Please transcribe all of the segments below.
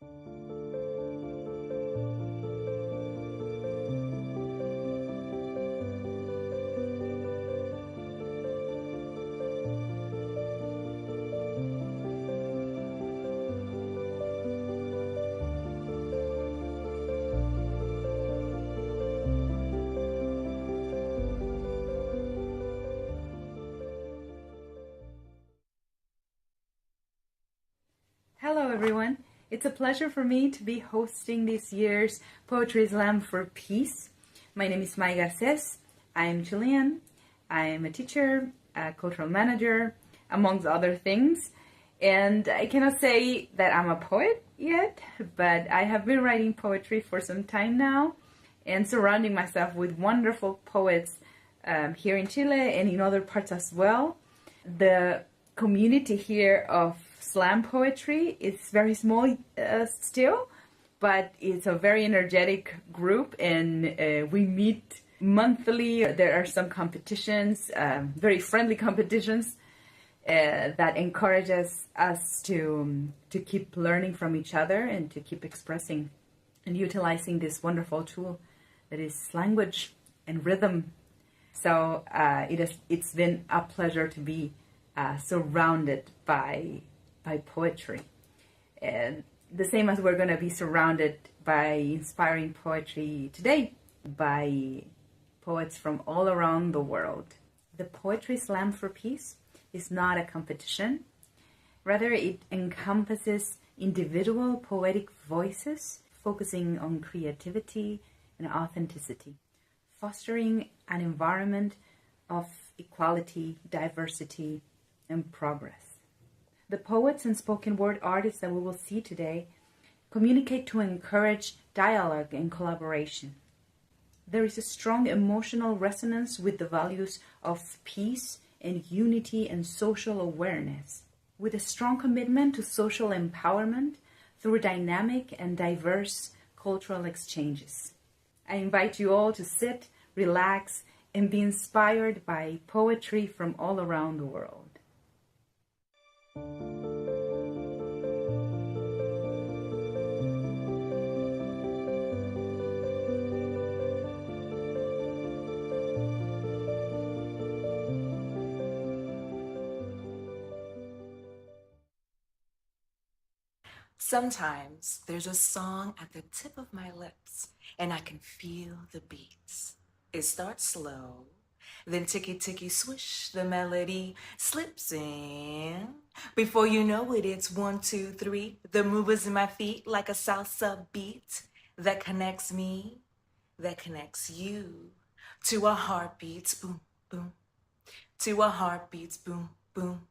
Hello everyone, it's a pleasure for me to be hosting this year's Poetry Slam for Peace. My name is Mai Garces. I'm Chilean. I'm a teacher, a cultural manager, amongst other things. And I cannot say that I'm a poet yet, but I have been writing poetry for some time now and surrounding myself with wonderful poets here in Chile and in other parts as well. The community here of slam poetry is very small still, but it's a very energetic group, and we meet monthly. There are some competitions, very friendly competitions that encourages us to keep learning from each other and to keep expressing and utilizing this wonderful tool that is language and rhythm. So it's been a pleasure to be surrounded by poetry, and the same as we're going to be surrounded by inspiring poetry today by poets from all around the world. The Poetry Slam for Peace is not a competition. Rather, it encompasses individual poetic voices focusing on creativity and authenticity, fostering an environment of equality, diversity, and progress. The poets and spoken word artists that we will see today communicate to encourage dialogue and collaboration. There is a strong emotional resonance with the values of peace and unity and social awareness, with a strong commitment to social empowerment through dynamic and diverse cultural exchanges. I invite you all to sit, relax, and be inspired by poetry from all around the world. Sometimes there's a song at the tip of my lips and I can feel the beats. It starts slow, then ticky swish, the melody slips in. Before you know it, it's 1, 2, 3. The movers in my feet like a salsa beat that connects me, that connects you to our heartbeats, boom, boom, to our heartbeats, boom, boom.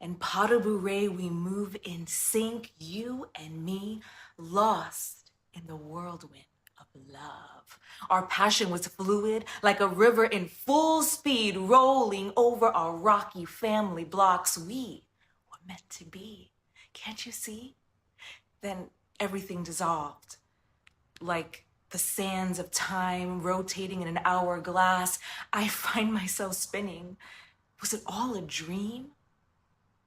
And pas de bourrée, we move in sync, you and me, lost in the whirlwind of love. Our passion was fluid, like a river in full speed, rolling over our rocky family blocks. We were meant to be. Can't you see? Then everything dissolved, like the sands of time rotating in an hourglass. I find myself spinning. Was it all a dream?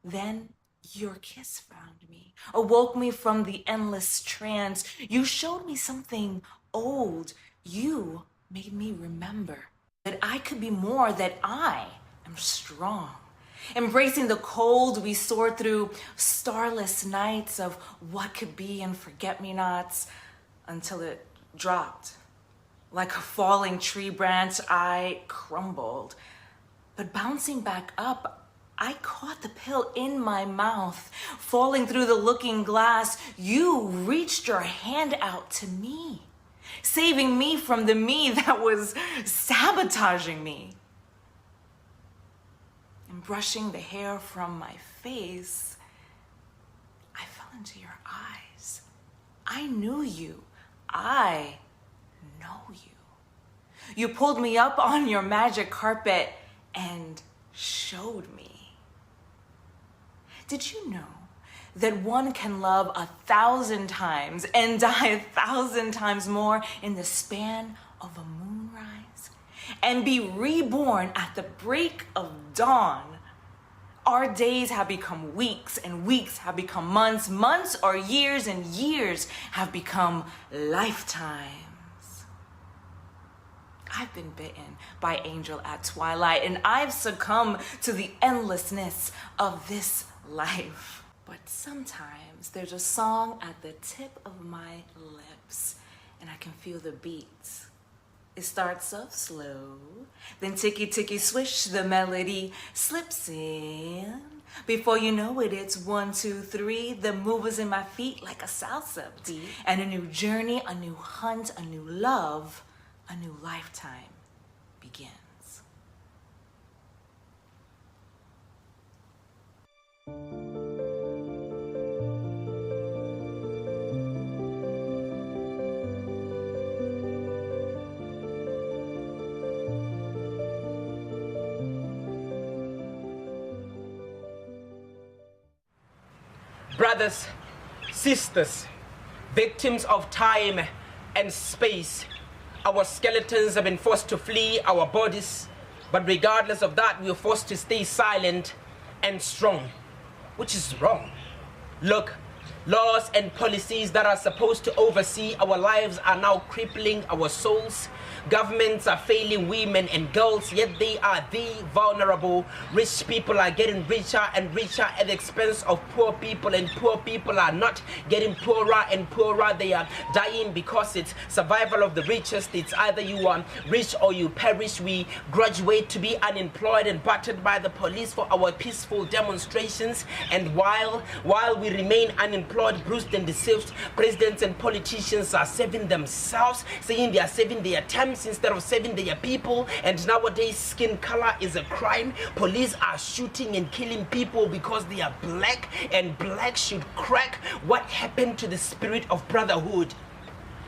Then your kiss found me, awoke me from the endless trance. You showed me something old. You made me remember that I could be more, that I am strong. Embracing the cold, we soared through starless nights of what could be and forget-me-nots until it dropped. Like a falling tree branch, I crumbled. But bouncing back up, I caught the pill in my mouth. Falling through the looking glass, you reached your hand out to me, saving me from the me that was sabotaging me. And brushing the hair from my face, I fell into your eyes. I knew you. I know you. You pulled me up on your magic carpet and showed me. Did you know that one can love 1,000 times and die 1,000 times more in the span of a moonrise, and be reborn at the break of dawn? Our days have become weeks, and weeks have become months. Months are years, and years have become lifetimes. I've been bitten by angel at twilight, and I've succumbed to the endlessness of this life. But sometimes there's a song at the tip of my lips, and I can feel the beats. It starts off slow, then ticky ticky swish, the melody slips in. Before you know it, it's 1, 2, 3. The movers in my feet like a salsa beat. And a new journey, a new hunt, a new love, a new lifetime begins. Brothers, sisters, victims of time and space, our skeletons have been forced to flee our bodies, but regardless of that, we're forced to stay silent and strong, which is wrong. Look, laws and policies that are supposed to oversee our lives are now crippling our souls. Governments are failing women and girls, yet they are the vulnerable. Rich people are getting richer and richer at the expense of poor people, and poor people are not getting poorer and poorer. They are dying because it's survival of the richest. It's either you are rich or you perish. We graduate to be unemployed and battered by the police for our peaceful demonstrations. And while we remain unemployed, bruised and deceived, presidents and politicians are saving themselves, saying they are saving their time instead of saving their people. And nowadays skin color is a crime. Police are shooting and killing people because they are black, and black should crack. What happened to the spirit of brotherhood?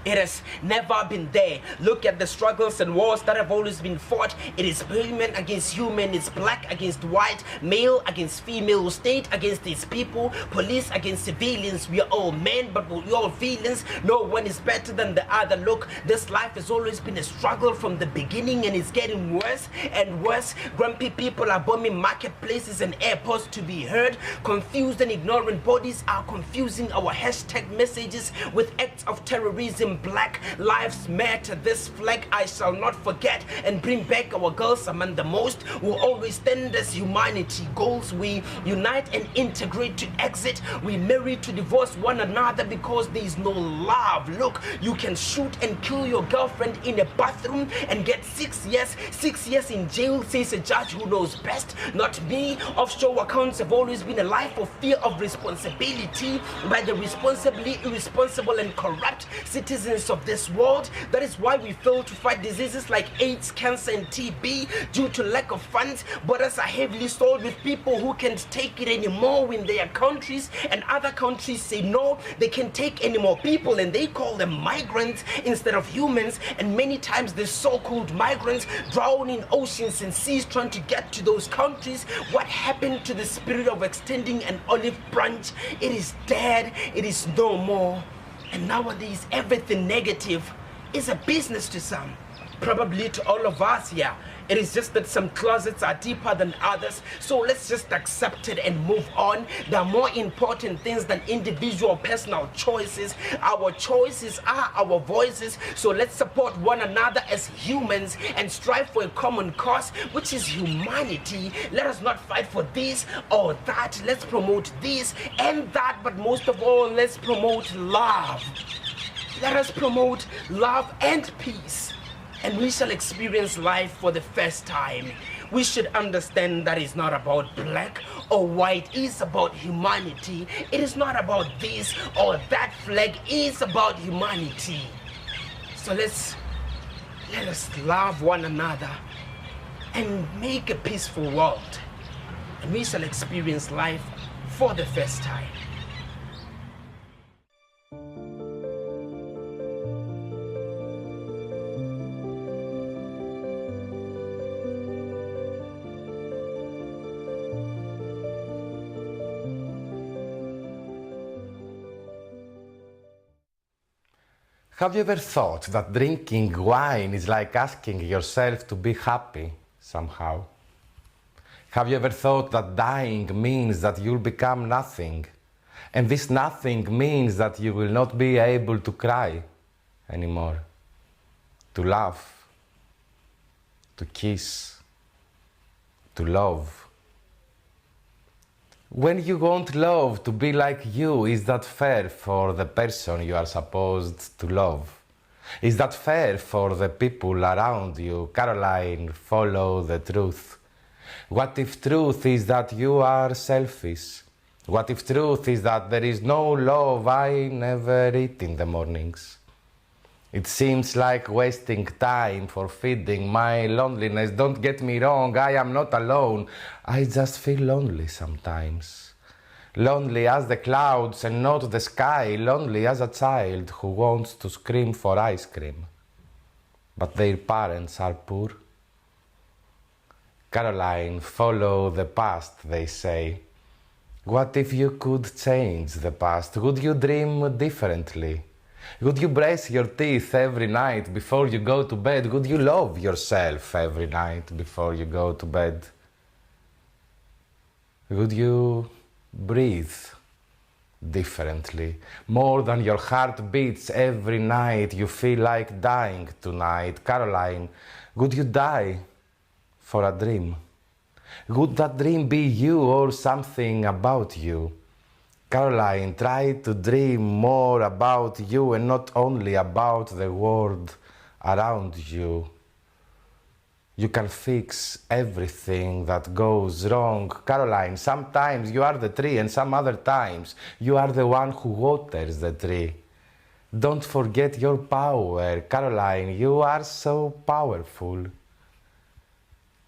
It has never been there. Look at the struggles and wars that have always been fought. It is human against human. It's black against white, male against female, state against its people, police against civilians. We are all men, but we're all villains. No one is better than the other. Look, this life has always been a struggle from the beginning, and it's getting worse and worse. Grumpy people are bombing marketplaces and airports to be heard. Confused and ignorant bodies are confusing our hashtag messages with acts of terrorism. Black lives matter. This flag I shall not forget, and bring back our girls among the most. We'll always stand as humanity goals. We unite and integrate to exit. We marry to divorce one another because there is no love. Look, you can shoot and kill your girlfriend in a bathroom and get 6 years. 6 years in jail, says a judge who knows best, not me. Offshore accounts have always been a life of fear of responsibility by the responsibly irresponsible and corrupt citizens of this world. That is why we fail to fight diseases like AIDS, cancer and TB due to lack of funds. Borders are heavily sold with people who can't take it anymore in their countries, and other countries say no, they can't take any more people, and they call them migrants instead of humans. And many times the so-called migrants drown in oceans and seas trying to get to those countries. What happened to the spirit of extending an olive branch? It is dead. It is no more. And nowadays, everything negative is a business to some, probably to all of us here. It is just that some closets are deeper than others, so let's just accept it and move on. There are more important things than individual personal choices. Our choices are our voices, so let's support one another as humans and strive for a common cause, which is humanity. Let us not fight for this or that. Let's promote this and that, but most of all, let's promote love. Let us promote love and peace, and we shall experience life for the first time. We should understand that it's not about black or white, it's about humanity. It is not about this or that flag, it's about humanity. So let us love one another and make a peaceful world, and we shall experience life for the first time. Have you ever thought that drinking wine is like asking yourself to be happy somehow? Have you ever thought that dying means that you'll become nothing? And this nothing means that you will not be able to cry anymore, to laugh, to kiss, to love. When you want love to be like you, is that fair for the person you are supposed to love? Is that fair for the people around you? Caroline, follow the truth. What if truth is that you are selfish? What if truth is that there is no love? I never eat in the mornings. It seems like wasting time for feeding my loneliness. Don't get me wrong, I am not alone. I just feel lonely sometimes. Lonely as the clouds and not the sky. Lonely as a child who wants to scream for ice cream, but their parents are poor. Caroline, follow the past, they say. What if you could change the past? Would you dream differently? Would you brace your teeth every night before you go to bed? Would you love yourself every night before you go to bed? Would you breathe differently? More than your heart beats every night, you feel like dying tonight. Caroline, would you die for a dream? Would that dream be you or something about you? Caroline, try to dream more about you and not only about the world around you. You can fix everything that goes wrong. Caroline, sometimes you are the tree and some other times you are the one who waters the tree. Don't forget your power. Caroline, you are so powerful.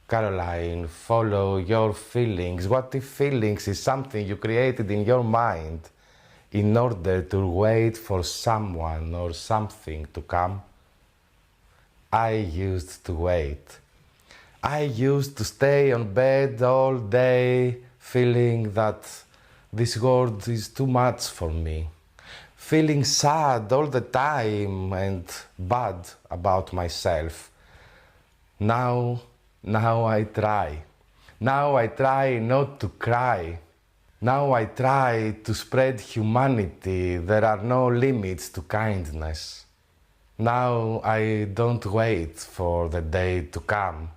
Caroline, follow your feelings. What if feelings is something you created in your mind in order to wait for someone or something to come? I used to wait. I used to stay on bed all day feeling that this world is too much for me. Feeling sad all the time and bad about myself. Now I try. Now I try not to cry. Now I try to spread humanity. There are no limits to kindness. Now I don't wait for the day to come.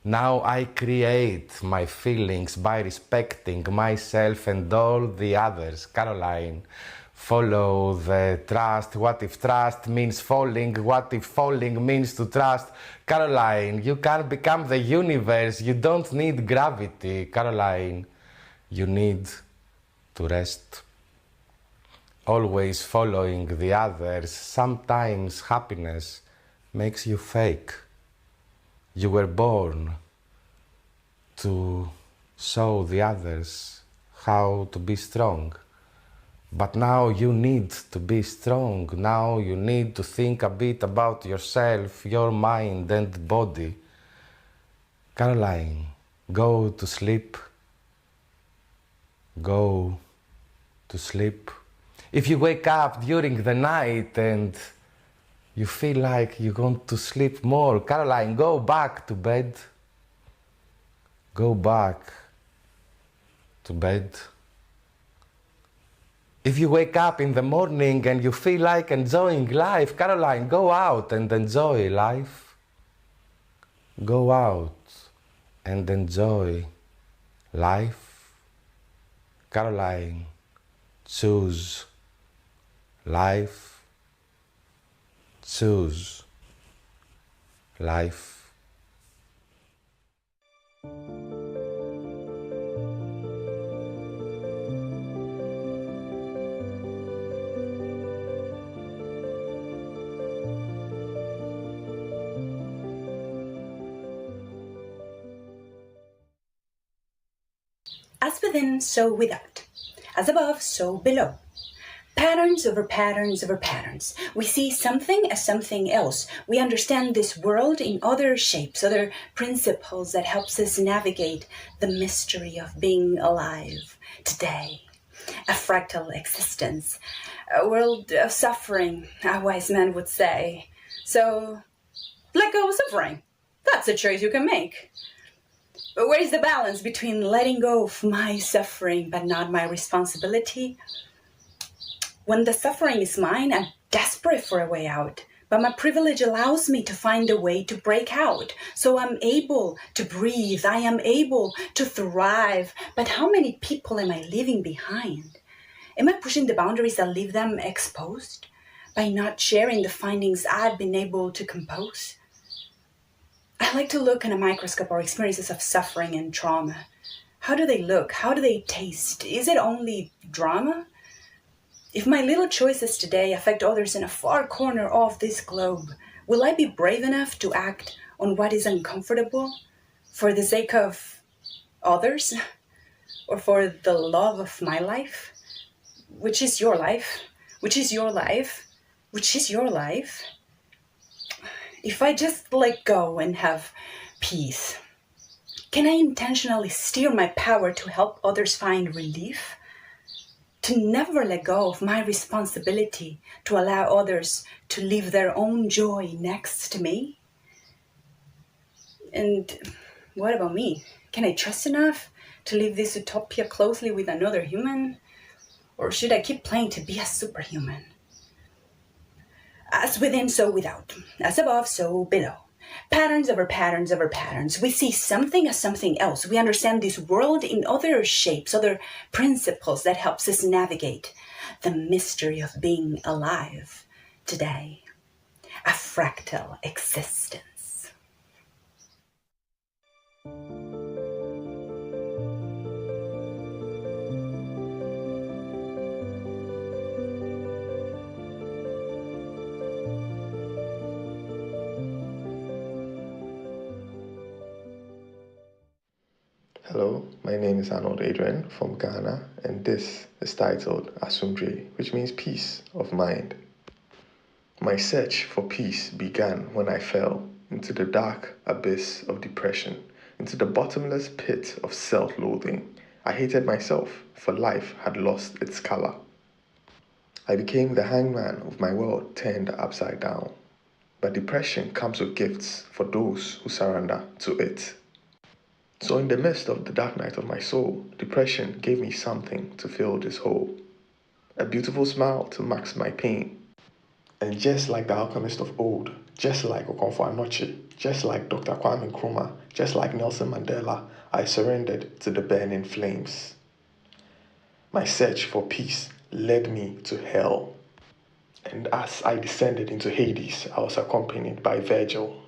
Now I create my feelings by respecting myself and all the others. Caroline, follow the trust. What if trust means falling? What if falling means to trust? Caroline, you can become the universe. You don't need gravity. Caroline, you need to rest. Always following the others. Sometimes happiness makes you fake. You were born to show the others how to be strong. But now you need to be strong. Now you need to think a bit about yourself, your mind and body. Caroline, go to sleep. Go to sleep. If you wake up during the night and you feel like you want to sleep more, Caroline, go back to bed. Go back to bed. If you wake up in the morning and you feel like enjoying life, Caroline, go out and enjoy life. Go out and enjoy life. Caroline, choose life. Choose life. As within, so without. As above, so below. Patterns over patterns over patterns. We see something as something else. We understand this world in other shapes, other principles that helps us navigate the mystery of being alive today. A fractal existence, a world of suffering, a wise man would say. So, let go of suffering. That's a choice you can make. But where is the balance between letting go of my suffering but not my responsibility? When the suffering is mine, I'm desperate for a way out. But my privilege allows me to find a way to break out. So I'm able to breathe. I am able to thrive. But how many people am I leaving behind? Am I pushing the boundaries that leave them exposed by not sharing the findings I've been able to compose? I like to look in a microscope or experiences of suffering and trauma. How do they look? How do they taste? Is it only drama? If my little choices today affect others in a far corner of this globe, will I be brave enough to act on what is uncomfortable for the sake of others or for the love of my life? Which is your life? Which is your life? Which is your life? If I just let go and have peace, can I intentionally steer my power to help others find relief? To never let go of my responsibility to allow others to live their own joy next to me? And what about me? Can I trust enough to live this utopia closely with another human? Or should I keep playing to be a superhuman? As within, so without. As above, so below. Patterns over patterns over patterns. We see something as something else. We understand this world in other shapes, other principles that helps us navigate the mystery of being alive today. A fractal existence. Hello, my name is Arnold Adrian from Ghana, and this is titled Asumdre, which means peace of mind. My search for peace began when I fell into the dark abyss of depression, into the bottomless pit of self-loathing. I hated myself, for life had lost its color. I became the hangman of my world turned upside down. But depression comes with gifts for those who surrender to it. So in the midst of the dark night of my soul, depression gave me something to fill this hole. A beautiful smile to mask my pain. And just like the alchemist of old, just like Okonkwo Anoche, just like Dr. Kwame Nkrumah, just like Nelson Mandela, I surrendered to the burning flames. My search for peace led me to hell. And as I descended into Hades, I was accompanied by Virgil.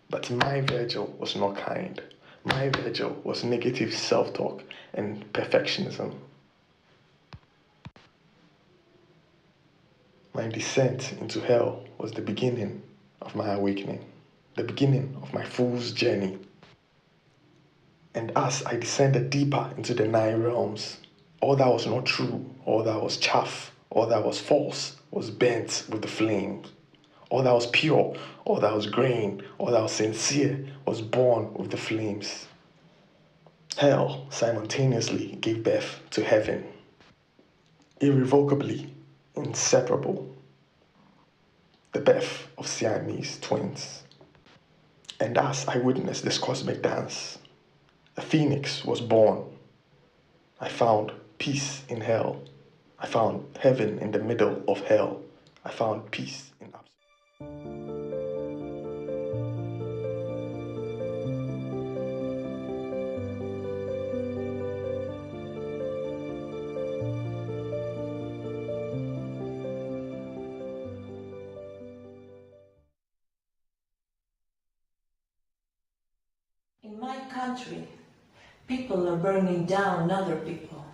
But my Virgil was not kind. My Virgil was negative self-talk and perfectionism. My descent into hell was the beginning of my awakening, the beginning of my fool's journey. And as I descended deeper into the 9 realms, all that was not true, all that was chaff, all that was false was burnt with the flames. All that was pure, all that was green, all that was sincere was born with the flames. Hell simultaneously gave birth to heaven, irrevocably inseparable, the birth of Siamese twins. And as I witnessed this cosmic dance, a phoenix was born. I found peace in hell. I found heaven in the middle of hell. I found peace in absolute. In my country, people are burning down other people.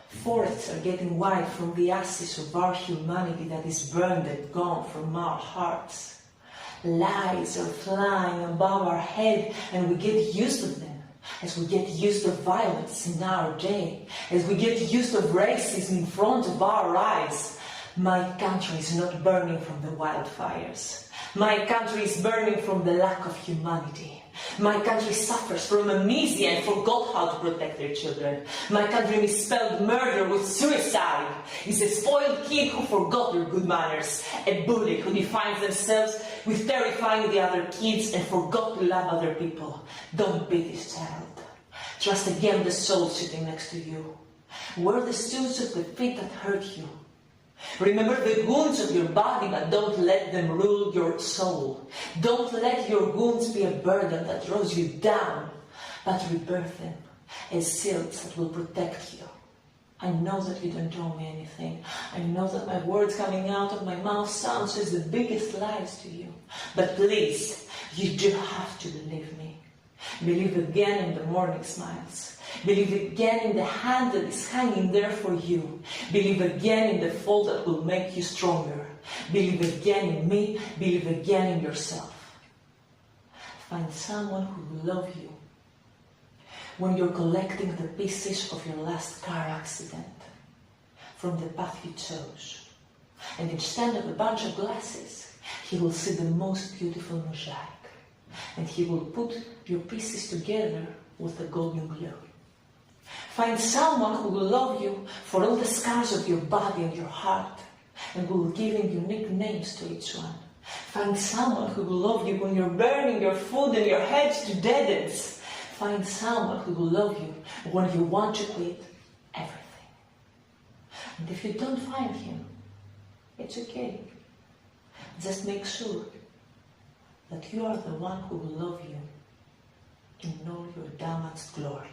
Forests are getting white from the ashes of our humanity that is burned and gone from our hearts. Lies are flying above our head and we get used to them, as we get used to violence in our day, as we get used to racism in front of our eyes. My country is not burning from the wildfires. My country is burning from the lack of humanity. My country suffers from amnesia and forgot how to protect their children. My country misspelled murder with suicide. Is a spoiled kid who forgot their good manners. A bully who defines themselves with terrifying the other kids and forgot to love other people. Don't be this child. Trust again the soul sitting next to you. Wear the shoes of the feet that hurt you. Remember the wounds of your body, but don't let them rule your soul. Don't let your wounds be a burden that draws you down, but rebirth them as shields that will protect you. I know that you don't owe me anything. I know that my words coming out of my mouth sounds as the biggest lies to you. But please, you do have to believe me. Believe again in the morning smiles. Believe again in the hand that is hanging there for you. Believe again in the fall that will make you stronger. Believe again in me. Believe again in yourself. Find someone who will love you when you're collecting the pieces of your last car accident from the path you chose. And instead of a bunch of glasses, he will see the most beautiful mosaic. And he will put your pieces together with a golden glow. Find someone who will love you for all the scars of your body and your heart, and who will give you unique names to each one. Find someone who will love you when you're burning your food and your head to dead ends. Find someone who will love you when you want to quit everything. And if you don't find him, it's okay. Just make sure that you are the one who will love you in all your damaged glory.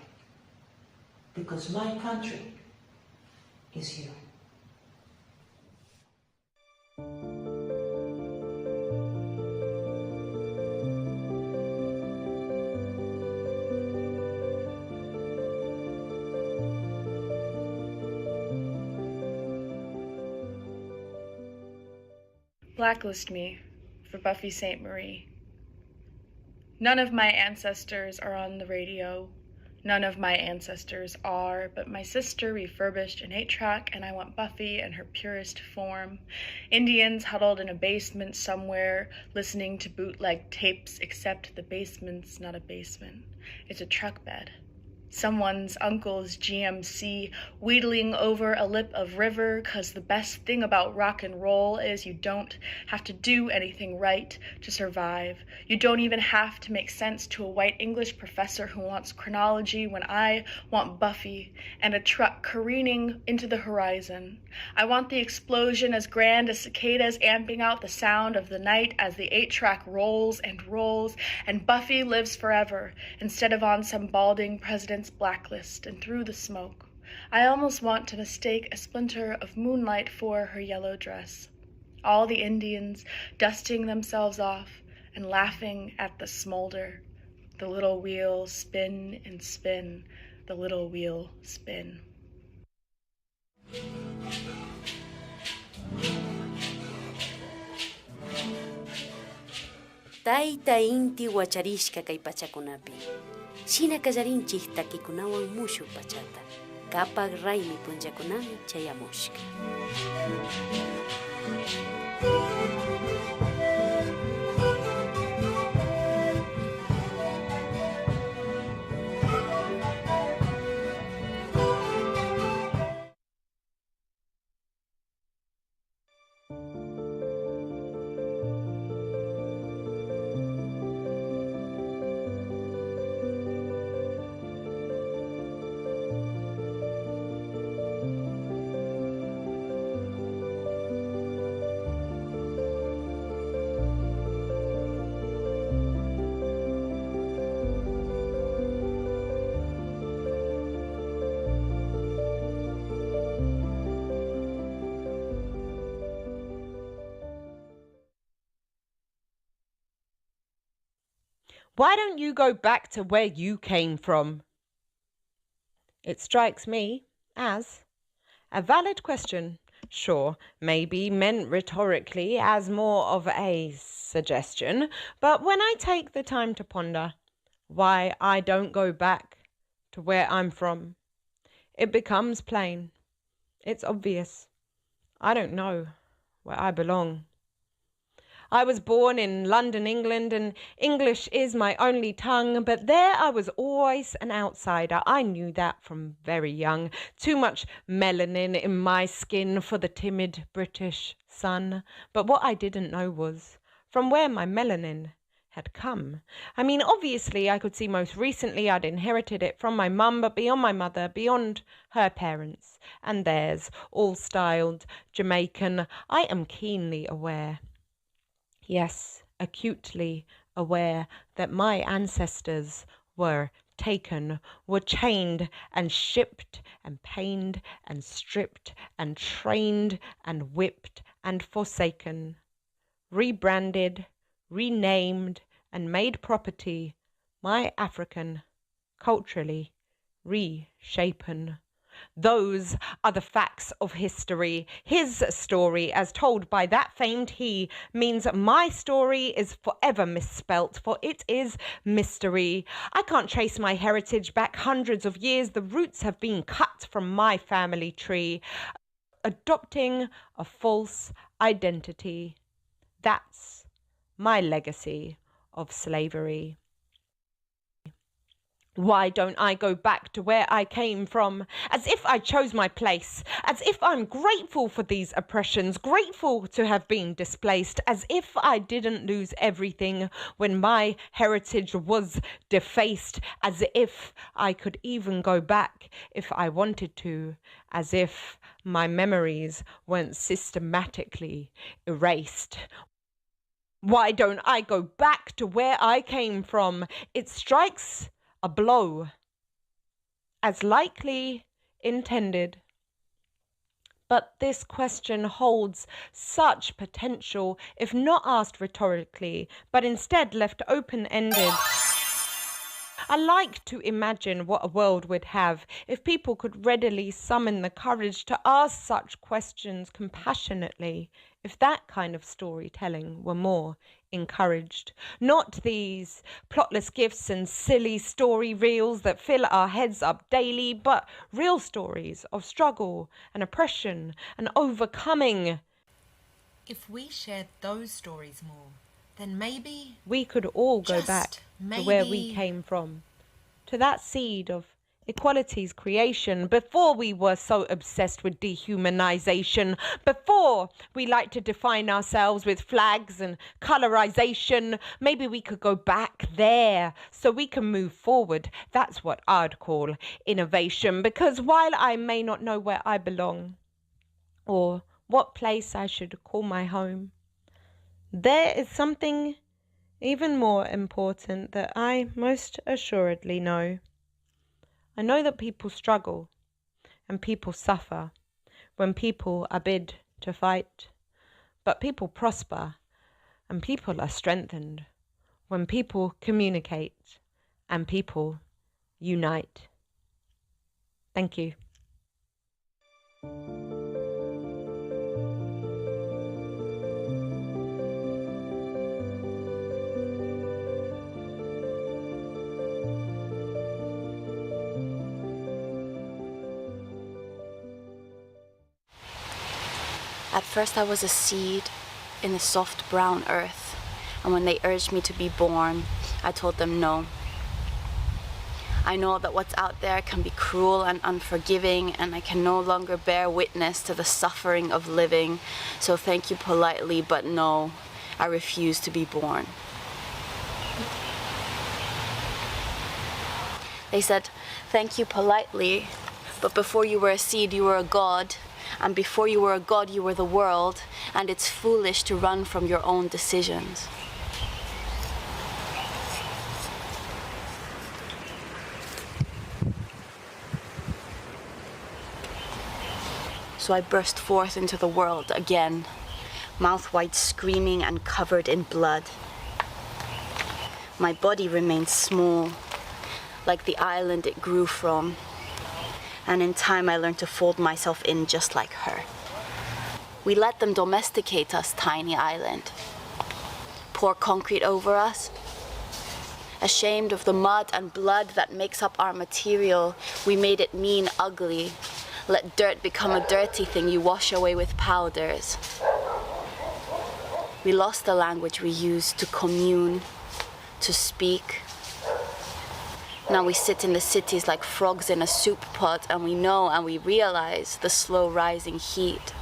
Because my country is you. Blacklist me for Buffy St. Marie. None of my ancestors are on the radio. None of my ancestors are, but my sister refurbished an 8-track, and I want Buffy in her purest form. Indians huddled in a basement somewhere, listening to bootleg tapes, except the basement's not a basement. It's a truck bed. Someone's uncle's GMC wheedling over a lip of river, 'cause the best thing about rock and roll is you don't have to do anything right to survive. You don't even have to make sense to a white English professor who wants chronology when I want Buffy and a truck careening into the horizon. I want the explosion as grand as cicadas amping out the sound of the night as the 8-track rolls, and Buffy lives forever instead of on some balding president's blacklist and through the smoke. I almost want to mistake a splinter of moonlight for her yellow dress. All the Indians dusting themselves off and laughing at the smolder. The little wheel spin and spin, the little wheel spin. Taita inti huacharishka kay pachakunapi. Shina kallarinchik takikunawan mushu pachata. Kapak raymi punchakunami chayamushka. Why don't you go back to where you came from? It strikes me as a valid question. Sure, maybe meant rhetorically as more of a suggestion, but when I take the time to ponder why I don't go back to where I'm from, it becomes plain. It's obvious. I don't know where I belong. I was born in London, England, and English is my only tongue, but there I was always an outsider. I knew that from very young. Too much melanin in my skin for the timid British sun. But what I didn't know was from where my melanin had come. I mean, obviously, I could see most recently I'd inherited it from my mum, but beyond my mother, beyond her parents and theirs, all styled Jamaican, I am keenly aware, yes, acutely aware, that my ancestors were taken, were chained and shipped and pained and stripped and trained and whipped and forsaken, rebranded, renamed and made property, my African, culturally reshapen. Those are the facts of history. His story, as told by that famed he, means my story is forever misspelt, for it is mystery. I can't trace my heritage back hundreds of years. The roots have been cut from my family tree, adopting a false identity. That's my legacy of slavery. Why don't I go back to where I came from, as if I chose my place, as if I'm grateful for these oppressions, grateful to have been displaced, as if I didn't lose everything when my heritage was defaced, as if I could even go back if I wanted to, as if my memories weren't systematically erased. Why don't I go back to where I came from? It strikes a blow, as likely intended. But this question holds such potential, if not asked rhetorically, but instead left open-ended. I like to imagine what a world would have if people could readily summon the courage to ask such questions compassionately, if that kind of storytelling were more encouraged. Not these plotless gifts and silly story reels that fill our heads up daily, but real stories of struggle and oppression and overcoming. If we shared those stories more, then maybe we could all go back to where we came from, to that seed of equality's creation, before we were so obsessed with dehumanization, before we liked to define ourselves with flags and colorization. Maybe we could go back there so we can move forward. That's what I'd call innovation, because while I may not know where I belong or what place I should call my home, there is something even more important that I most assuredly know. I know that people struggle and people suffer when people are bid to fight, but people prosper and people are strengthened when people communicate and people unite. Thank you. At first I was a seed in the soft brown earth, and when they urged me to be born, I told them no. I know that what's out there can be cruel and unforgiving, and I can no longer bear witness to the suffering of living, so thank you politely, but no, I refuse to be born. They said, thank you politely, but before you were a seed, you were a god. And before you were a god, you were the world, and it's foolish to run from your own decisions. So I burst forth into the world again, mouth wide screaming and covered in blood. My body remained small, like the island it grew from. And in time I learned to fold myself in just like her. We let them domesticate us, tiny island. Pour concrete over us. Ashamed of the mud and blood that makes up our material, we made it mean ugly. Let dirt become a dirty thing you wash away with powders. We lost the language we used to commune, to speak. Now we sit in the cities like frogs in a soup pot, and we know and we realize the slow rising heat.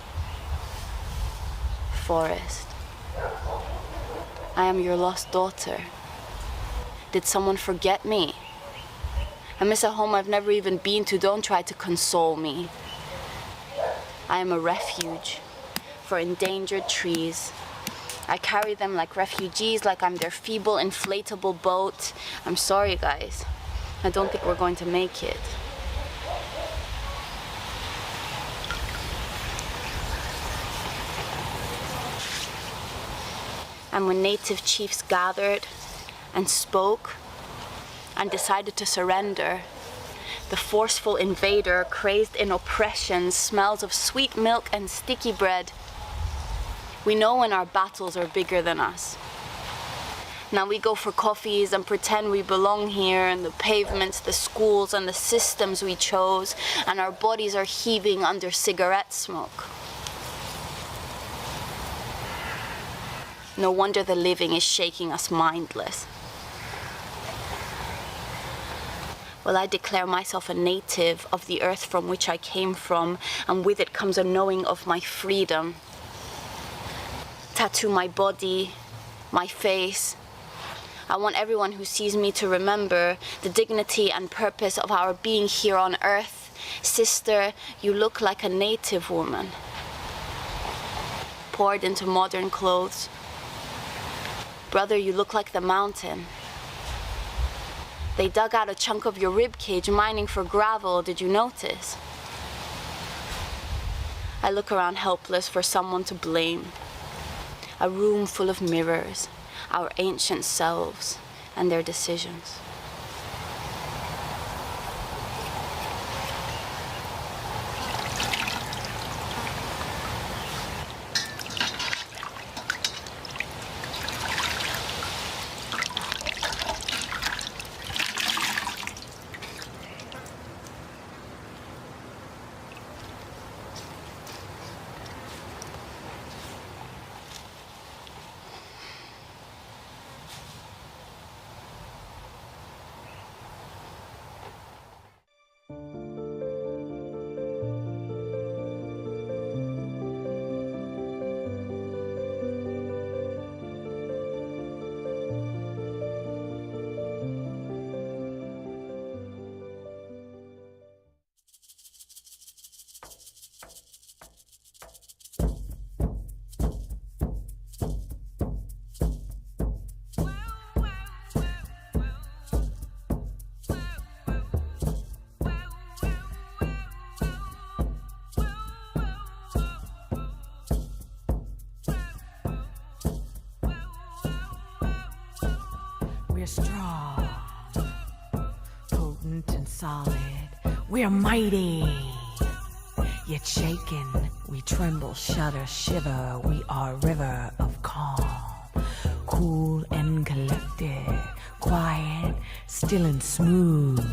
Forest, I am your lost daughter. Did someone forget me? I miss a home I've never even been to. Don't try to console me. I am a refuge for endangered trees. I carry them like refugees, like I'm their feeble, inflatable boat. I'm sorry, guys. I don't think we're going to make it. And when native chiefs gathered and spoke and decided to surrender, the forceful invader, crazed in oppression, smells of sweet milk and sticky bread. We know when our battles are bigger than us. Now we go for coffees and pretend we belong here, and the pavements, the schools, and the systems we chose, and our bodies are heaving under cigarette smoke. No wonder the living is shaking us mindless. Well, I declare myself a native of the earth from which I came from, and with it comes a knowing of my freedom. Tattoo my body, my face. I want everyone who sees me to remember the dignity and purpose of our being here on earth. Sister, you look like a native woman, poured into modern clothes. Brother, you look like the mountain. They dug out a chunk of your rib cage mining for gravel. Did you notice? I look around helpless for someone to blame. A room full of mirrors, our ancient selves and their decisions. We're strong, potent and solid. We're mighty, yet shaken. We tremble, shudder, shiver. We are a river of calm, cool and collected, quiet, still and smooth.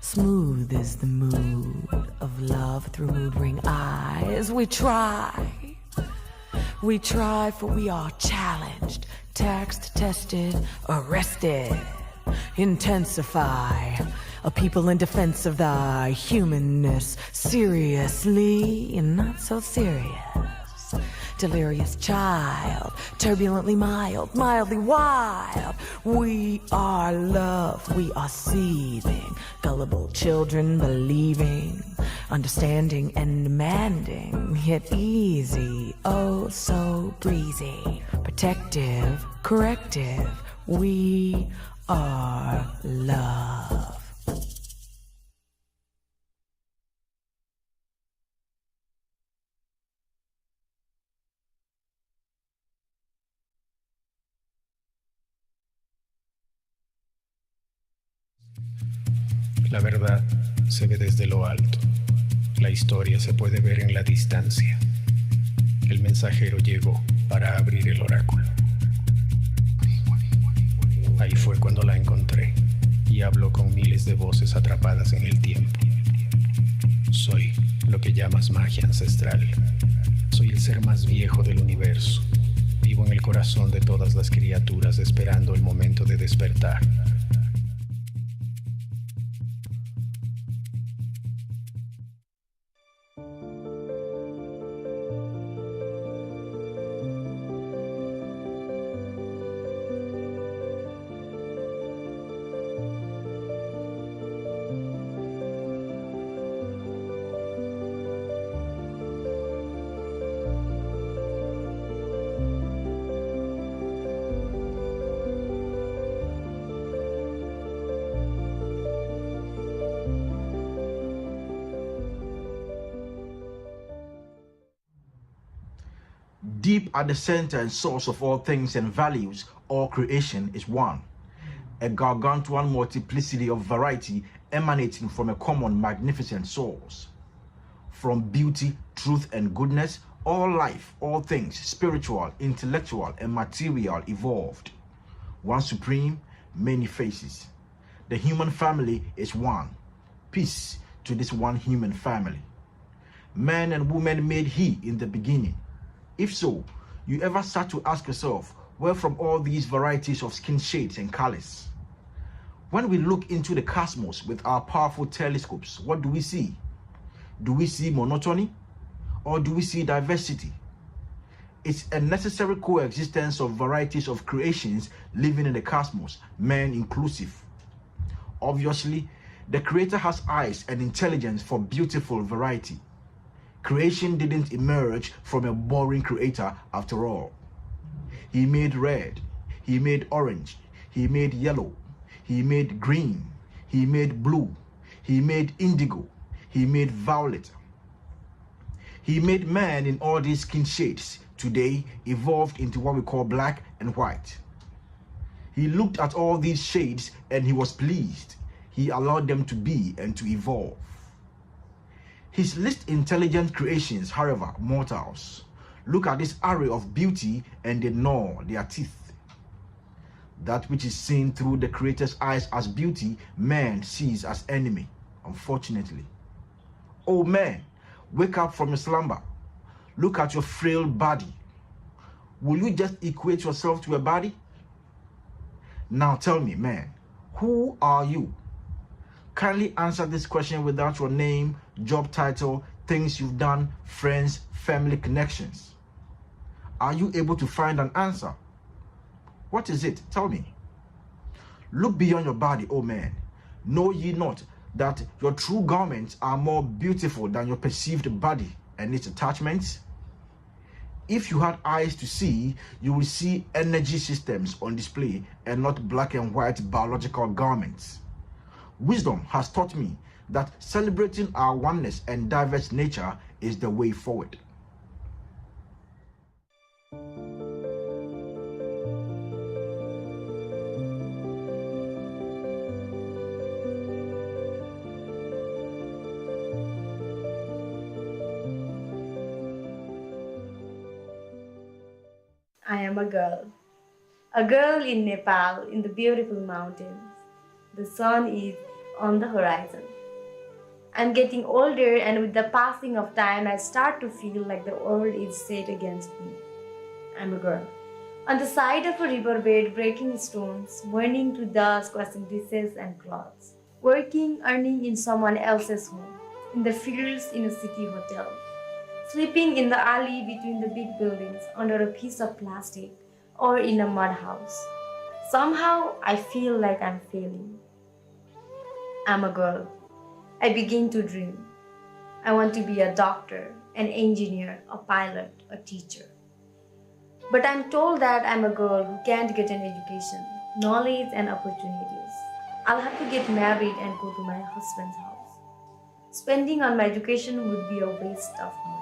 Smooth is the mood of love through mood ring eyes. We try, for we are challenged, taxed, tested, arrested. Intensify, a people in defense of thy humanness. Seriously, and not so serious. Delirious child, turbulently mild, mildly wild. We are love, we are seething. Gullible children believing, understanding and demanding, yet easy, oh so breezy. Protective, corrective, we are love. La verdad se ve desde lo alto. La historia se puede ver en la distancia. El mensajero llegó para abrir el oráculo. Ahí fue cuando la encontré y habló con miles de voces atrapadas en el tiempo. Soy lo que llamas magia ancestral. Soy el ser más viejo del universo. Vivo en el corazón de todas las criaturas esperando el momento de despertar. Deep at the center and source of all things and values, all creation is one. A gargantuan multiplicity of variety emanating from a common magnificent source. From beauty, truth, and goodness, all life, all things, spiritual, intellectual, and material evolved. One supreme, many faces. The human family is one. Peace to this one human family. Man and woman made he in the beginning. If so, you ever sat to ask yourself, where from all these varieties of skin shades and colors? When we look into the cosmos with our powerful telescopes, what do we see? Do we see monotony or do we see diversity? It's a necessary coexistence of varieties of creations living in the cosmos, man inclusive. Obviously, the Creator has eyes and intelligence for beautiful variety. Creation didn't emerge from a boring creator after all. He made red, he made orange, he made yellow, he made green, he made blue, he made indigo, he made violet. He made man in all these skin shades, today evolved into what we call black and white. He looked at all these shades and he was pleased. He allowed them to be and to evolve. His least intelligent creations, however, mortals, look at this array of beauty and they gnaw their teeth. That which is seen through the Creator's eyes as beauty, man sees as enemy, unfortunately. Oh man, wake up from your slumber. Look at your frail body. Will you just equate yourself to a body? Now tell me, man, who are you? Kindly answer this question without your name, job title, things you've done, friends, family connections. Are you able to find an answer? What is it? Tell me. Look beyond your body, O man. Know ye not that your true garments are more beautiful than your perceived body and its attachments? If you had eyes to see, you will see energy systems on display and not black and white biological garments. Wisdom has taught me that celebrating our oneness and diverse nature is the way forward. I am a girl in Nepal in the beautiful mountains. The sun is on the horizon. I'm getting older, and with the passing of time, I start to feel like the world is set against me. I'm a girl. On the side of a riverbed, breaking stones, burning to dust, washing dishes and clothes, working, earning in someone else's home, in the fields in a city hotel, sleeping in the alley between the big buildings under a piece of plastic or in a mud house. Somehow, I feel like I'm failing. I'm a girl. I begin to dream. I want to be a doctor, an engineer, a pilot, a teacher. But I'm told that I'm a girl who can't get an education, knowledge and opportunities. I'll have to get married and go to my husband's house. Spending on my education would be a waste of money.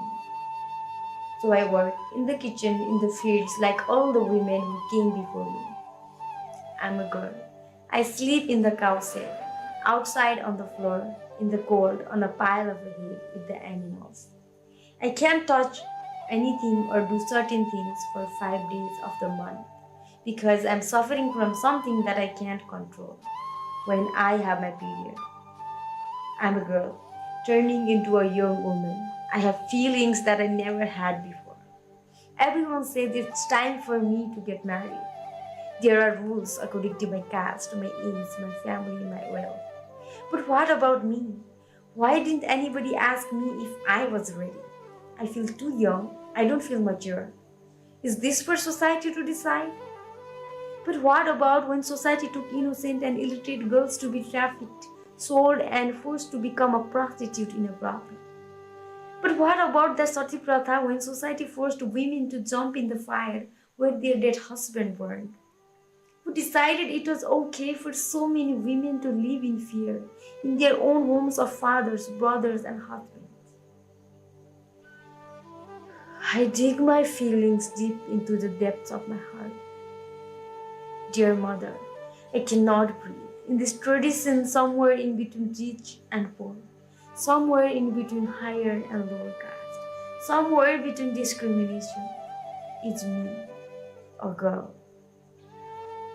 So I work in the kitchen, in the fields, like all the women who came before me. I'm a girl. I sleep in the cow shed, outside on the floor, in the cold, on a pile of hay with the animals. I can't touch anything or do certain things for 5 days of the month because I'm suffering from something that I can't control when I have my period. I'm a girl, turning into a young woman. I have feelings that I never had before. Everyone says it's time for me to get married. There are rules according to my caste, my age, my family, my wealth. But what about me? Why didn't anybody ask me if I was ready? I feel too young. I don't feel mature. Is this for society to decide? But what about when society took innocent and illiterate girls to be trafficked, sold and forced to become a prostitute in a brothel? But what about the sati pratha when society forced women to jump in the fire where their dead husband burned? Who decided it was okay for so many women to live in fear in their own homes of fathers, brothers, and husbands? I dig my feelings deep into the depths of my heart. Dear mother, I cannot breathe. In this tradition, somewhere in between rich and poor, somewhere in between higher and lower caste, somewhere between discrimination, is me, a girl.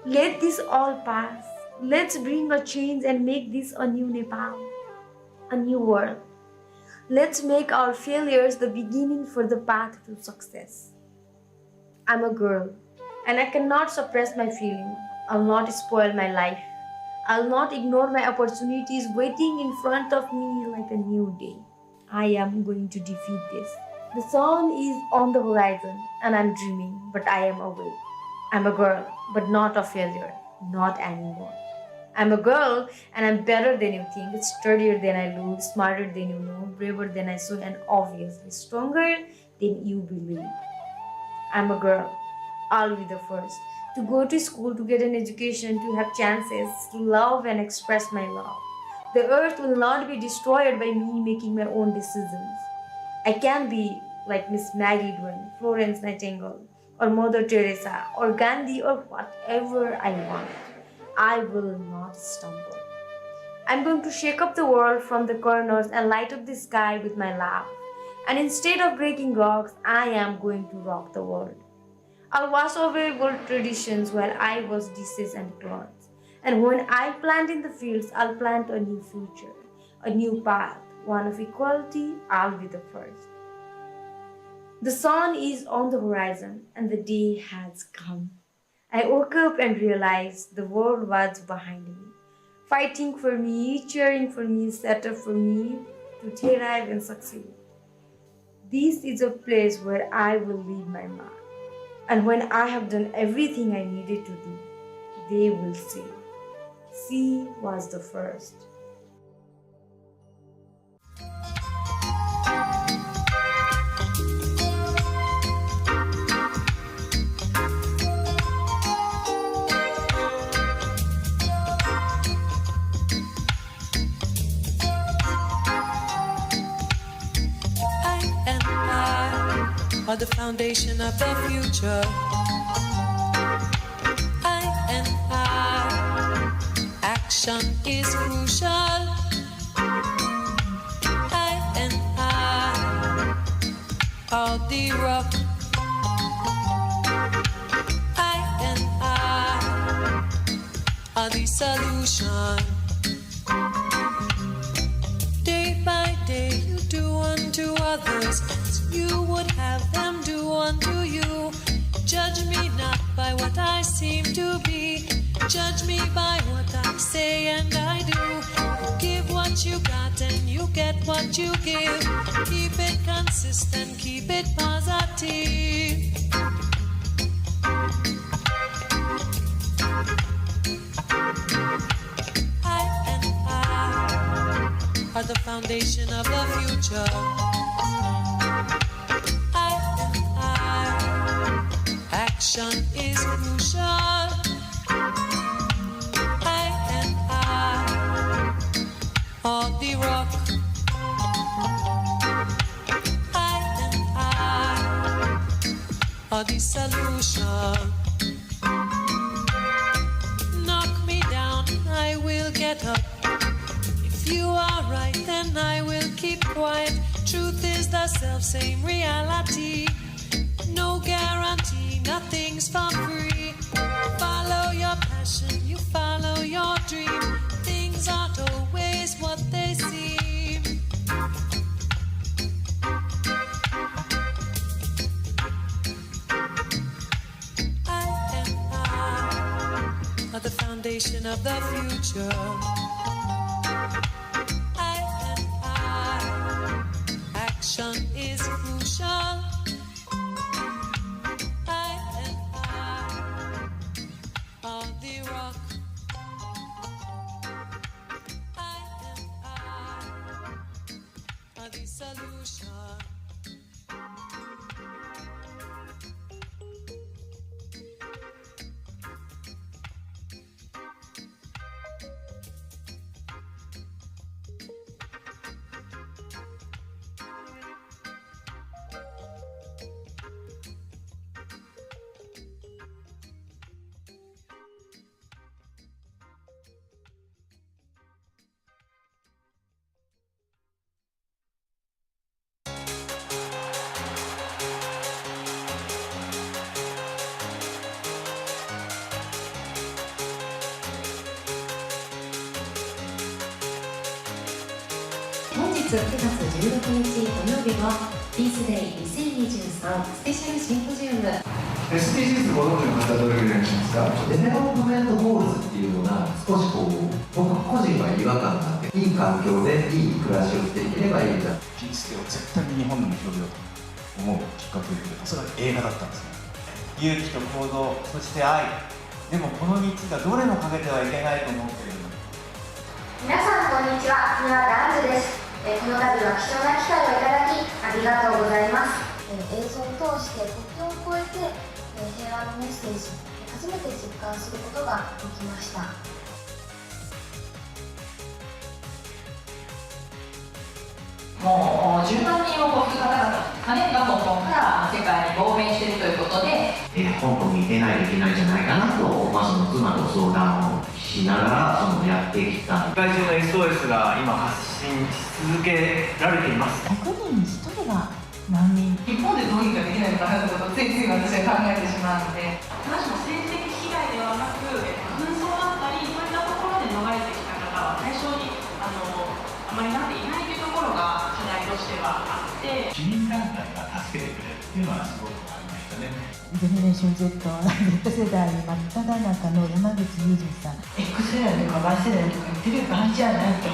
Let this all pass. Let's bring a change and make this a new Nepal, a new world. Let's make our failures the beginning for the path to success. I'm a girl, and I cannot suppress my feeling. I'll not spoil my life. I'll not ignore my opportunities waiting in front of me like a new day. I am going to defeat this. The sun is on the horizon, and I'm dreaming, but I am awake. I'm a girl, but not a failure, not anymore. I'm a girl, and I'm better than you think, sturdier than I look, smarter than you know, braver than I saw, and obviously stronger than you believe. I'm a girl. I'll be the first to go to school, to get an education, to have chances, to love and express my love. The earth will not be destroyed by me making my own decisions. I can be like Miss Maggie Duane, Florence Nightingale, or Mother Teresa, or Gandhi, or whatever I want. I will not stumble. I'm going to shake up the world from the corners and light up the sky with my laugh. And instead of breaking rocks, I am going to rock the world. I'll wash away old traditions while I wash dishes and clothes. And when I plant in the fields, I'll plant a new future, a new path, one of equality. I'll be the first. The sun is on the horizon and the day has come. I woke up and realized the world was behind me, fighting for me, cheering for me, set up for me to thrive and succeed. This is a place where I will leave my mark. And when I have done everything I needed to do, they will say, she was the first. Are the foundation of the future. I and I, action is crucial. I and I, all the rock. I and I, are the solution. Day by day you do unto others you would have them do unto you. Judge me not by what I seem to be. Judge me by what I say and I do. Give what you got and you get what you give. Keep it consistent, keep it positive. I and I are the foundation of the future. Action is crucial. I and I, on the rock. I and I, are the solution. Knock me down, I will get up. If you are right, then I will keep quiet. Truth is the self-same reality. No guarantee, nothing's for free. Follow your passion, you follow your dream. Things aren't always what they seem. I and I are the foundation of the future. I and I, action is crucial. 本日9月16日土曜日はピースデイ2023スペシャルシンポジウム。 SDGs ご存知の方どれぐらいいらっしゃいますか？デベロップメントゴールズっていうのが少しこう僕個人は違和感があって、いい環境でいい暮らしをしていければいいんだ。ピースデーを絶対に日本でも広げようと思うきっかけをくれた、それは映画だったんですね。勇気と行動、そして愛。でもこの3つがどれもかけてはいけないと思っているの。皆さんこんにちは、三輪ダンズです。この度は貴重な機会をいただきありがとうございます。映像を通して国境を越えて平和のメッセージ、初めて実感することができました。もう10万人を超す方々が香港から世界に亡命しているということで、香港に出ないといけないんじゃないかなと、その妻と相談をしながらやってきた。世界中の SOS が今発信し続けられています。100人に1人が難民。一方でどうにかできないのかなということをついつい私は考えてしまうので、必ずしも政治的被害ではなく、紛争だったりそういったところで逃れてきた方は対象にあまりなっていないというところが課題としてはあって、市民団体が助けてくれるっていうのはすごくありましたね。ジェネレーション Z 世代真っ只中の山口裕二さん。 X 世代とか Y 世代とか言ってる場合じゃないと。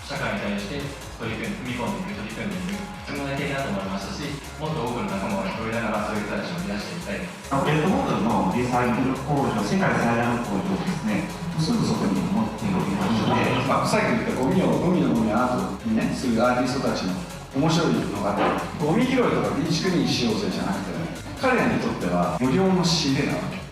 社会に対して踏み込んでいく、取り組んでいく、それもやっていきたいと思いましたし、もっと多くの仲間を拾いながらそういう人たちを増やしていきたい。ペットボトルのリサイクル工場、世界最大の工場ですね、すぐそこに持っておりまして、草木といったゴミのゴミアートにね、するアーティストたちの面白いのがあって、ゴミ拾いとかビーチクリーンしようぜじゃなくてね、彼らにとっては無料の仕入れなわけ。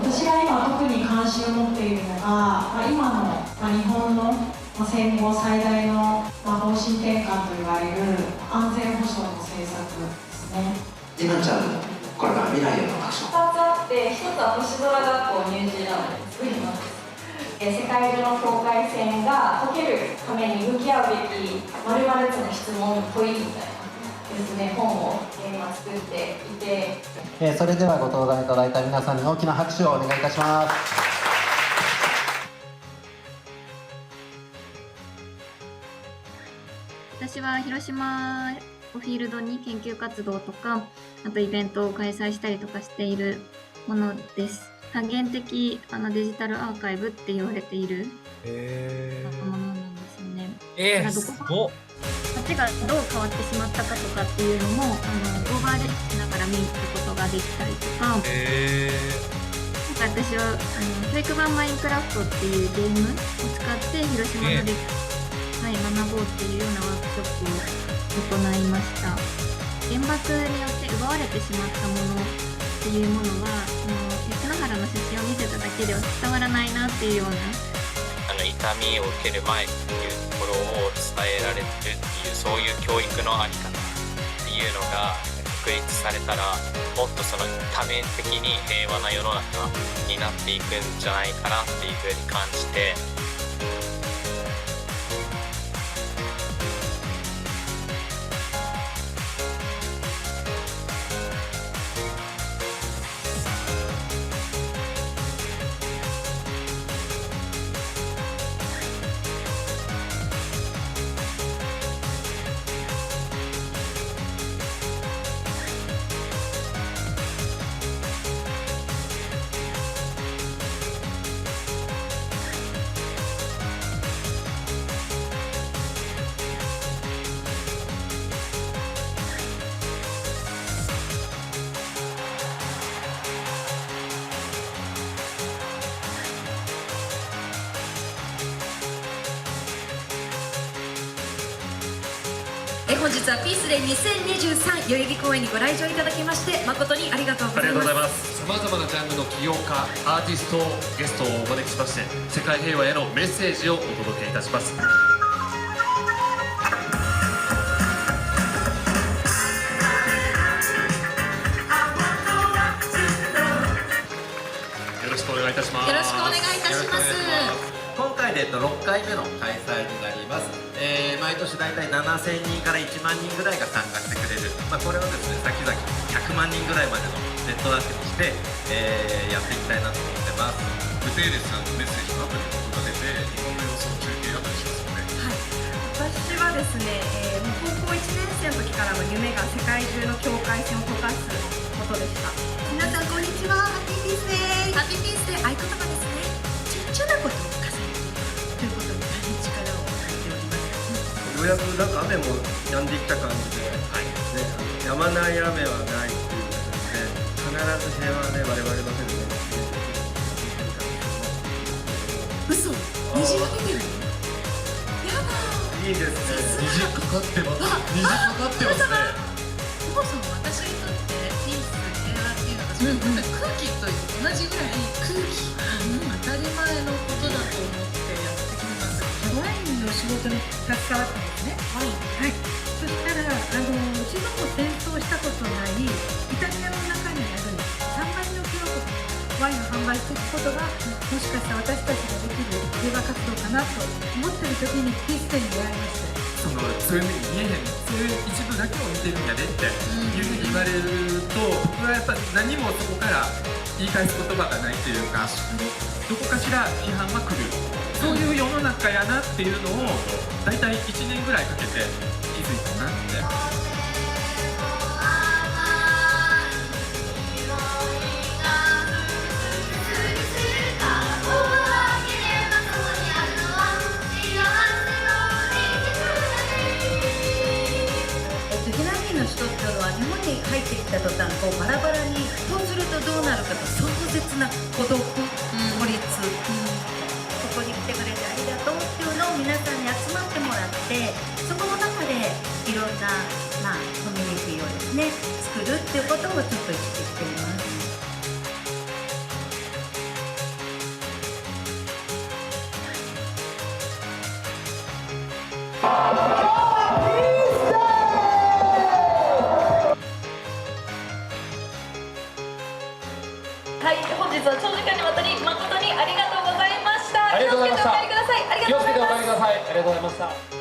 私が今特に関心を持っているのが、今の日本の戦後最大の方針転換といわれる安全保障の政策ですね。ジナちゃんのこれから未来へのアクション。2つあって、1つは星空学校ニュージーランドに作ります。世界中の境界線が解けるために向き合うべき〇〇つの質問問いみたいなですね、本を今作っていて、それではご登壇いただいた皆さんに大きな拍手をお願いいたします。私は広島をフィールドに研究活動とか、あとイベントを開催したりとかしているものです。多元的デジタルアーカイブって言われているものなんですよね。だからどこ街がどう変わってしまったかとかっていうのもオーバーレイしながら見ることができたりとか、私は教育版マインクラフトっていうゲームを使って広島の歴史学ぼうっていうようなワークショップを行いました。原爆によって奪われてしまったものっていうものは吉野原の写真を見せただけでは伝わらないなっていうような痛みを受ける前っていうところを伝えられてるっていう、そういう教育のあり方っていうのが確立されたら、もっとその多面的に平和な世の中になっていくんじゃないかなっていうふうに感じて、本日はピースデー2023代々木公園にご来場いただきまして誠にありがとうございます。さまざまなジャンルの起業家、アーティスト、ゲストをお招きしまして、世界平和へのメッセージをお届けいたします。よろしくお願いいたします。よろしくお願いいたします。今回で6回目の開催になります。毎年大体7000人から1万人ぐらいが参加してくれる、これをですね先々100万人ぐらいまでのネットワークにして、やっていきたいなと思ってます。グテーレスさんのメッセージの後に僕が出て、日本の様子の中継後にしますので、私はですね、もう高校1年生の時からの夢が世界中の境界線を溶かすことでした。皆さんこんにちは。ハッピーピースデー。ハッピーピースデー合言葉ですね。ちっちゃなことを重ねていくということに大変力を入れております。ようやくなんか雨も止んできた感じで、止まない雨はないっていうことで、必ず平和で我々の手でね。嘘、虹が出てる。いいですね。虹かかってます。虹かかってますね。そもそも私にとってピース、平和っていうのがそれ本当に空気と同じぐらい空気、当たり前のことだと思ってやってきます。ハワイの仕事に携わってですね。はい。そしたら一度も戦争したことないイタリアの中にある3倍のキロワインを販売していくことがもしかしたら私たちができる平和活動かなと思ってる時にピース店に出会いました。そういうふうに見えへん、そういう一部だけを見てるんやでっていうふうに言われると、僕はやっぱり何もそこから言い返す言葉がないというか、どこかしら批判は来る、そういう世の中やなっていうのを大体1年ぐらいかけて気づいたなって。人っていうのは日本に入ってきた途端バラバラに、そうするとどうなるかと壮絶な孤独、孤立、ここに来てくれてありがとうっていうのを皆さんに集まってもらって、そこの中でいろんな、コミュニティをですね作るっていうことをちょっと意識しています。はい、本日は長時間にわたり誠にありがとうございました。ありがとうございました。気をつけてお帰りください。ありがとうございます。気をつけてお帰りください。ありがとうございました。